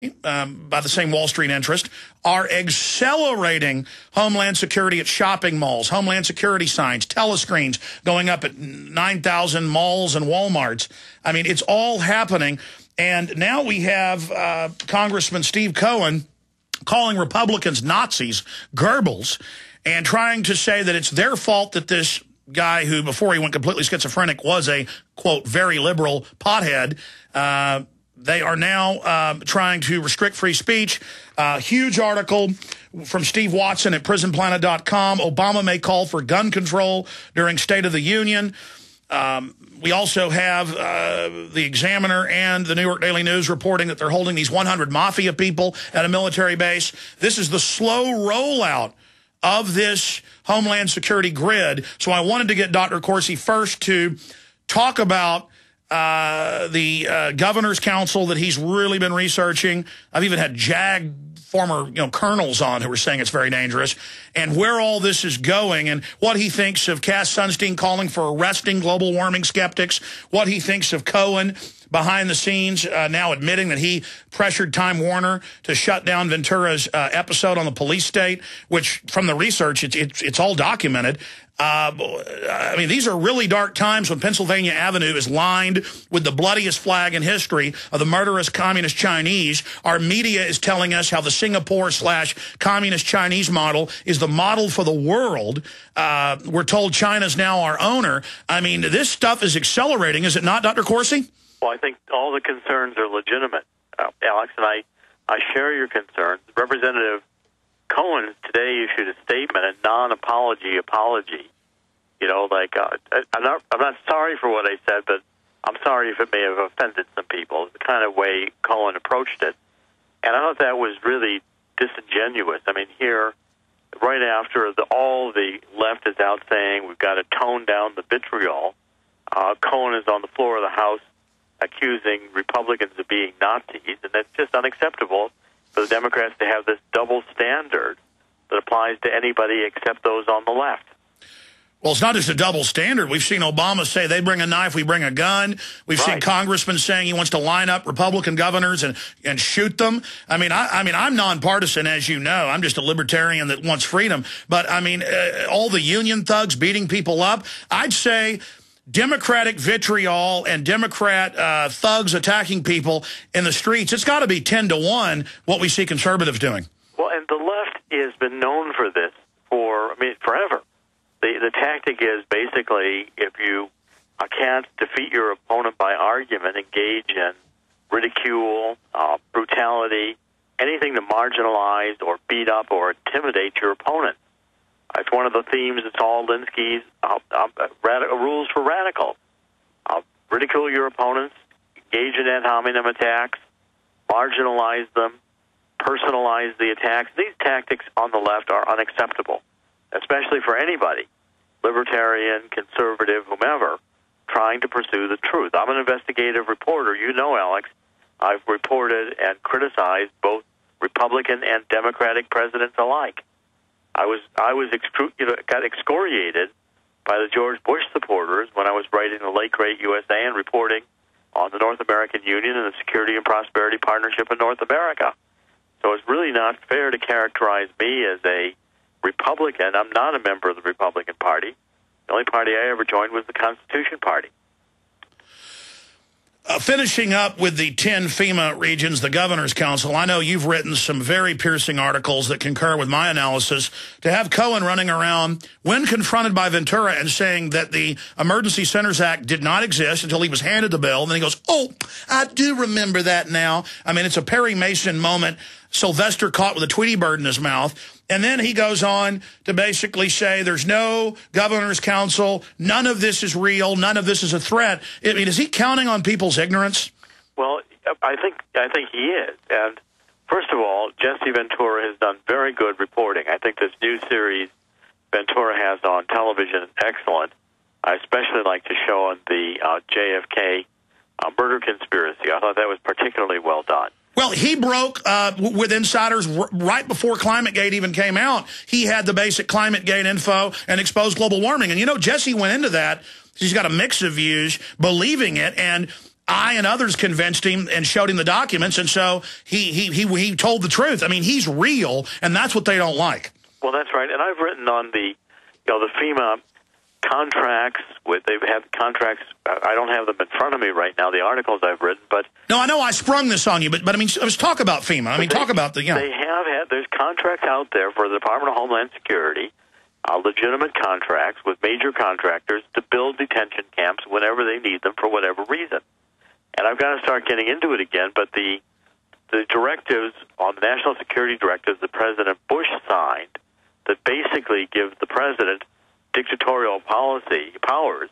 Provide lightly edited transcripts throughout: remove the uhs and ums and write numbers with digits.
by the same Wall Street interest, are accelerating Homeland Security at shopping malls, Homeland Security signs, telescreens going up at 9,000 malls and Walmarts. I mean, it's all happening. And now we have Congressman Steve Cohen calling Republicans Nazis, Goebbels, and trying to say that it's their fault that this guy who, before he went completely schizophrenic, was a, quote, very liberal pothead. They are now trying to restrict free speech. Huge article from Steve Watson at prisonplanet.com. Obama may call for gun control during State of the Union. We also have the Examiner and the New York Daily News reporting that they're holding these 100 mafia people at a military base. This is the slow rollout of this Homeland Security grid. So I wanted to get Dr. Corsi first to talk about the Governor's Council that he's really been researching. I've even had JAG former colonels on who were saying it's very dangerous, and where all this is going, and what he thinks of Cass Sunstein calling for arresting global warming skeptics, what he thinks of Cohen behind the scenes now admitting that he pressured Time Warner to shut down Ventura's episode on the police state, which from the research, it's all documented. I mean, these are really dark times when Pennsylvania Avenue is lined with the bloodiest flag in history of the murderous communist Chinese. Our media is telling us how the Singapore/communist Chinese model is the model for the world. We're told China's now our owner. I mean, this stuff is accelerating, is it not, Dr. Corsi? Well, I think all the concerns are legitimate, Alex, and I share your concerns. Representative Cohen today issued a statement, a non-apology apology. I'm not sorry for what I said, but I'm sorry if it may have offended some people. It's the kind of way Cohen approached it. And I thought that was really disingenuous. I mean, here, right after all the left is out saying we've got to tone down the vitriol, Cohen is on the floor of the House accusing Republicans of being Nazis, and that's just unacceptable for the Democrats to have this double standard that applies to anybody except those on the left. Well, it's not just a double standard. We've seen Obama say they bring a knife, we bring a gun. We've seen congressmen saying he wants to line up Republican governors and shoot them. I mean, I'm nonpartisan, as you know. I'm just a libertarian that wants freedom. But, I mean, all the union thugs beating people up, I'd say Democratic vitriol and Democrat thugs attacking people in the streets, it's got to be 10-1 what we see conservatives doing. Well, and the left has been known for this forever. The tactic is basically, if you can't defeat your opponent by argument, engage in ridicule, brutality, anything to marginalize or beat up or intimidate your opponent. It's one of the themes of Saul Alinsky's Rules for Radicals. Ridicule your opponents, engage in ad hominem attacks, marginalize them, personalize the attacks. These tactics on the left are unacceptable, especially for anybody, libertarian, conservative, whomever, trying to pursue the truth. I'm an investigative reporter. You know, Alex, I've reported and criticized both Republican and Democratic presidents alike. I got excoriated by the George Bush supporters when I was writing The Late Great USA and reporting on the North American Union and the Security and Prosperity Partnership in North America. So it's really not fair to characterize me as a Republican. I'm not a member of the Republican Party. The only party I ever joined was the Constitution Party. Finishing up with the 10 FEMA regions, the Governor's Council, I know you've written some very piercing articles that concur with my analysis. To have Cohen running around when confronted by Ventura and saying that the Emergency Centers Act did not exist until he was handed the bill, and then he goes, oh, I do remember that now. I mean, it's a Perry Mason moment, Sylvester caught with a Tweety bird in his mouth. And then he goes on to basically say there's no Governor's Council, none of this is real, none of this is a threat. I mean, is he counting on people's ignorance? Well, I think he is. And first of all, Jesse Ventura has done very good reporting. I think this new series Ventura has on television is excellent. I especially like the show on the JFK murder conspiracy. I thought that was particularly well done. Well, he broke with insiders right before ClimateGate even came out. He had the basic ClimateGate info and exposed global warming. And, you know, Jesse went into that. He's got a mix of views, believing it. And I and others convinced him and showed him the documents, and so he told the truth. I mean, he's real, and that's what they don't like. Well, that's right. And I've written on the FEMA contracts. They have contracts. I don't have them in front of me right now, the articles I've written, but no, I know I sprung this on you, but I mean, let's talk about FEMA. I mean, talk about the They have had. There's contracts out there for the Department of Homeland Security, legitimate contracts with major contractors to build detention camps whenever they need them for whatever reason. And I've got to start getting into it again, but the directives on the national security directives that President Bush signed that basically give the president dictatorial policy powers,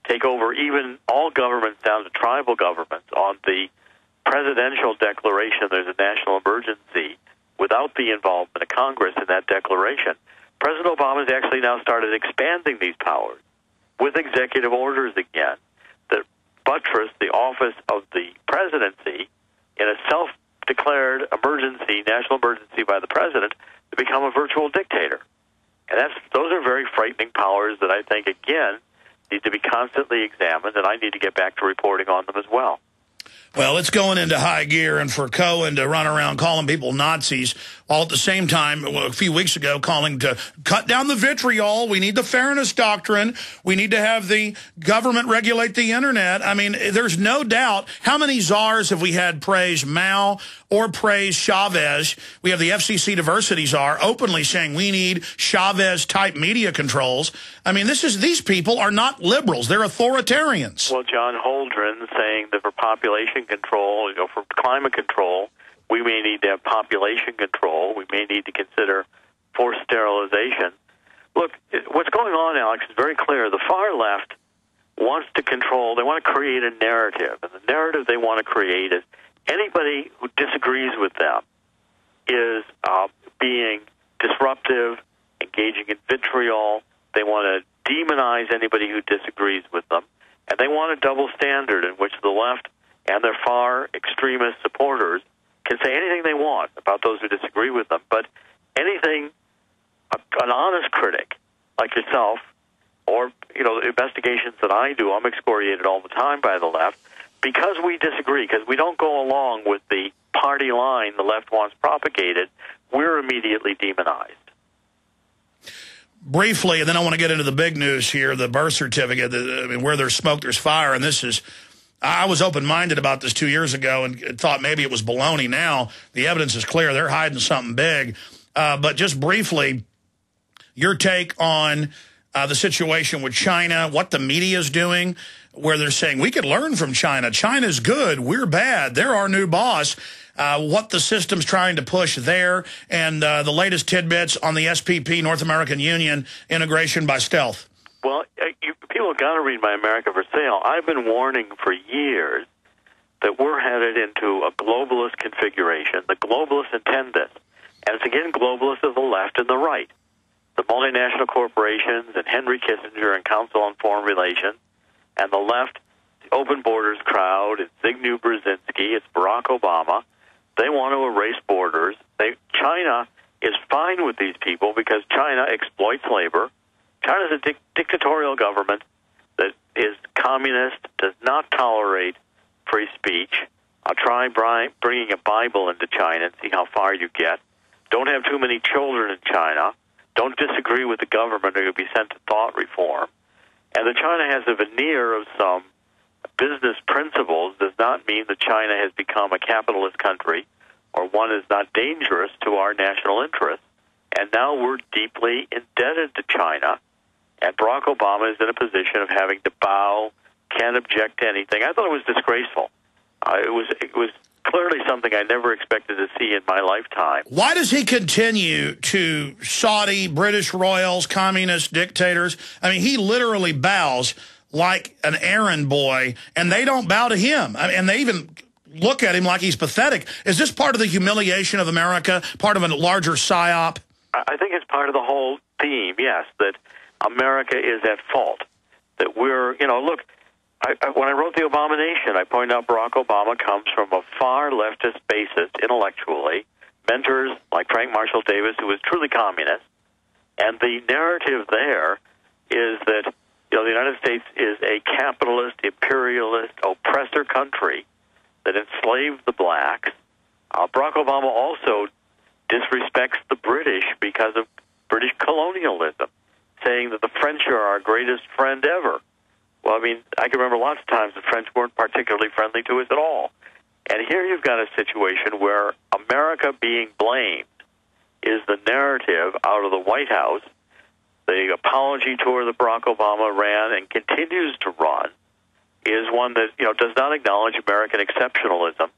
take over even all governments down to tribal governments. On the presidential declaration, there's a national emergency without the involvement of Congress in that declaration. President Obama has actually now started expanding these powers with executive orders again that buttress the office of the presidency in a self-declared emergency, national emergency by the president, to become a virtual dictator. And those are very frightening powers that I think, again, need to be constantly examined, and I need to get back to reporting on them as well. Well, it's going into high gear, and for Cohen to run around calling people Nazis, while at the same time, a few weeks ago, calling to cut down the vitriol. We need the fairness doctrine. We need to have the government regulate the Internet. I mean, there's no doubt. How many czars have we had praise Mao or praise Chavez? We have the FCC diversity czar openly saying we need Chavez-type media controls. I mean, these people are not liberals. They're authoritarians. Well, John Holdren saying that for population control, for climate control, we may need to have population control. We may need to consider forced sterilization. Look, what's going on, Alex, is very clear. The far left wants to control. They want to create a narrative. And the narrative they want to create is anybody who disagrees with them is being disruptive, engaging in vitriol. They want to demonize anybody who disagrees with them. And they want a double standard in which the left and their far extremist supporters can say anything they want about those who disagree with them, but anything an honest critic like yourself or, the investigations that I do, I'm excoriated all the time by the left because we disagree, because we don't go along with the party line the left wants propagated, we're immediately demonized. Briefly, and then I want to get into the big news here, the birth certificate. Where there's smoke, there's fire, and this is... I was open-minded about this 2 years ago and thought maybe it was baloney. Now the evidence is clear. They're hiding something big. But just briefly, your take on the situation with China, what the media is doing, where they're saying we could learn from China. China's good. We're bad. They're our new boss. What the system's trying to push there, and the latest tidbits on the SPP, North American Union, integration by stealth. Well, people have got to read my America for Sale. I've been warning for years that we're headed into a globalist configuration. The globalists intend this. And it's, again, globalists of the left and the right. The multinational corporations and Henry Kissinger and Council on Foreign Relations, and the left, the Open Borders crowd, it's Zbigniew Brzezinski, it's Barack Obama. They want to erase borders. China is fine with these people because China exploits labor. China's a dictatorial government that is communist, does not tolerate free speech. I'll try bringing a Bible into China and see how far you get. Don't have too many children in China. Don't disagree with the government or you'll be sent to thought reform. And that China has a veneer of some business principles does not mean that China has become a capitalist country or one is not dangerous to our national interests. And now we're deeply indebted to China. And Barack Obama is in a position of having to bow, can't object to anything. I thought it was disgraceful. It was clearly something I never expected to see in my lifetime. Why does he continue to Saudi, British royals, communist dictators? I mean, he literally bows like an errand boy, and they don't bow to him. And they even look at him like he's pathetic. Is this part of the humiliation of America, part of a larger psyop? I think it's part of the whole theme, yes, that America is at fault. That we're, look, when I wrote The Abomination, I pointed out Barack Obama comes from a far leftist basis intellectually, mentors like Frank Marshall Davis, who was truly communist, and the narrative there is that the United States is a capitalist, imperialist, oppressor country that enslaved the blacks. Barack Obama also disrespects the British because of British colonialism, saying that the French are our greatest friend ever. Well, I mean, I can remember lots of times the French weren't particularly friendly to us at all. And here you've got a situation where America being blamed is the narrative out of the White House. The apology tour that Barack Obama ran and continues to run is one that, does not acknowledge American exceptionalism,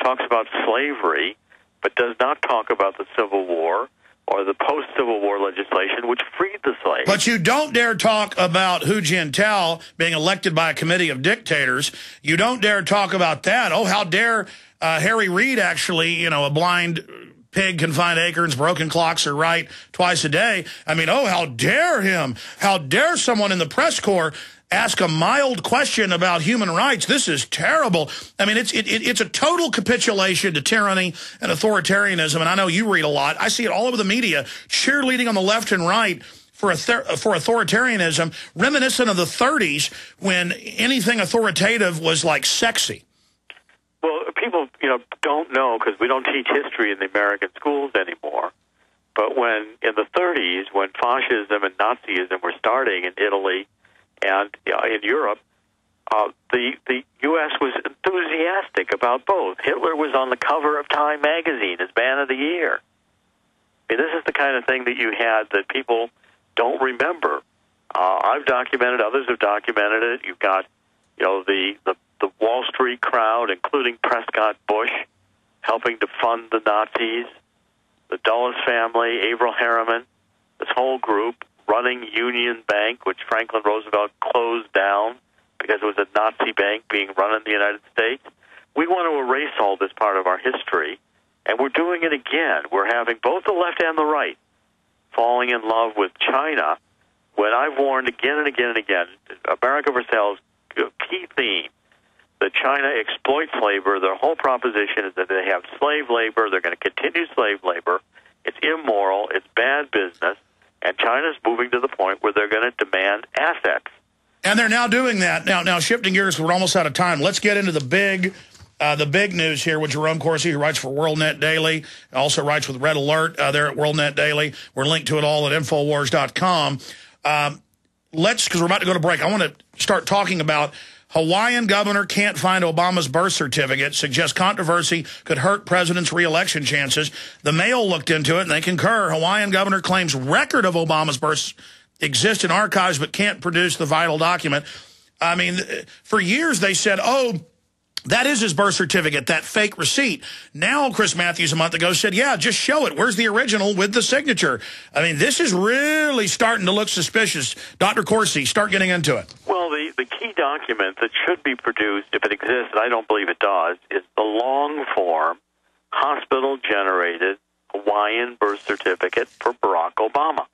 talks about slavery, but does not talk about the Civil War or the post-Civil War legislation which freed the slaves. But you don't dare talk about Hu Jintao being elected by a committee of dictators. You don't dare talk about that. Oh, how dare Harry Reid actually, a blind pig can find acorns, broken clocks are right twice a day. I mean, oh, how dare him? How dare someone in the press corps ask a mild question about human rights? This is terrible. I mean, it's a total capitulation to tyranny and authoritarianism, and I know you read a lot. I see it all over the media, cheerleading on the left and right for authoritarianism, reminiscent of the 30s when anything authoritative was like sexy. Well, people, don't know because we don't teach history in the American schools anymore. But in the 30s, when fascism and Nazism were starting in Italy and in Europe, the U.S. was enthusiastic about both. Hitler was on the cover of Time magazine as Man of the Year. I mean, this is the kind of thing that you had that people don't remember. I've documented, others have documented it. You've got, the Wall Street crowd, including Prescott Bush, helping to fund the Nazis, the Dulles family, Averell Harriman, this whole group running Union Bank, which Franklin Roosevelt closed down because it was a Nazi bank being run in the United States. We want to erase all this part of our history, and we're doing it again. We're having both the left and the right falling in love with China, when I've warned again and again and again, America for Sale's key theme, that China exploits labor. Their whole proposition is that they have slave labor. They're going to continue slave labor. It's immoral. It's bad business. And China's moving to the point where they're going to demand assets. And they're now doing that. Now shifting gears, we're almost out of time. Let's get into the big news here with Jerome Corsi, who writes for WorldNet Daily, also writes with Red Alert there at WorldNet Daily. We're linked to it all at Infowars.com. Because we're about to go to break, I want to start talking about Hawaiian governor can't find Obama's birth certificate, suggests controversy could hurt president's re-election chances. The Mail looked into it, and they concur. Hawaiian governor claims record of Obama's birth exists in archives but can't produce the vital document. I mean, for years they said, oh, that is his birth certificate, that fake receipt. Now, Chris Matthews a month ago said, yeah, just show it. Where's the original with the signature? I mean, this is really starting to look suspicious. Dr. Corsi, start getting into it. Well, the key document that should be produced, if it exists, and I don't believe it does, is the long-form, hospital-generated Hawaiian birth certificate for Barack Obama.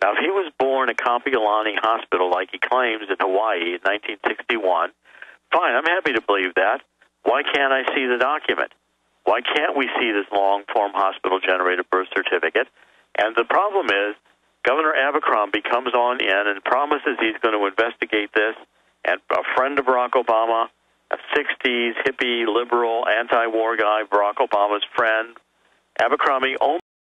Now, if he was born at Kapiolani Hospital, like he claims, in Hawaii in 1961, fine, I'm happy to believe that. Why can't I see the document? Why can't we see this long-form hospital-generated birth certificate? And the problem is, Governor Abercrombie comes on in and promises he's going to investigate this, and a friend of Barack Obama, a 60s hippie, liberal, anti-war guy, Barack Obama's friend, Abercrombie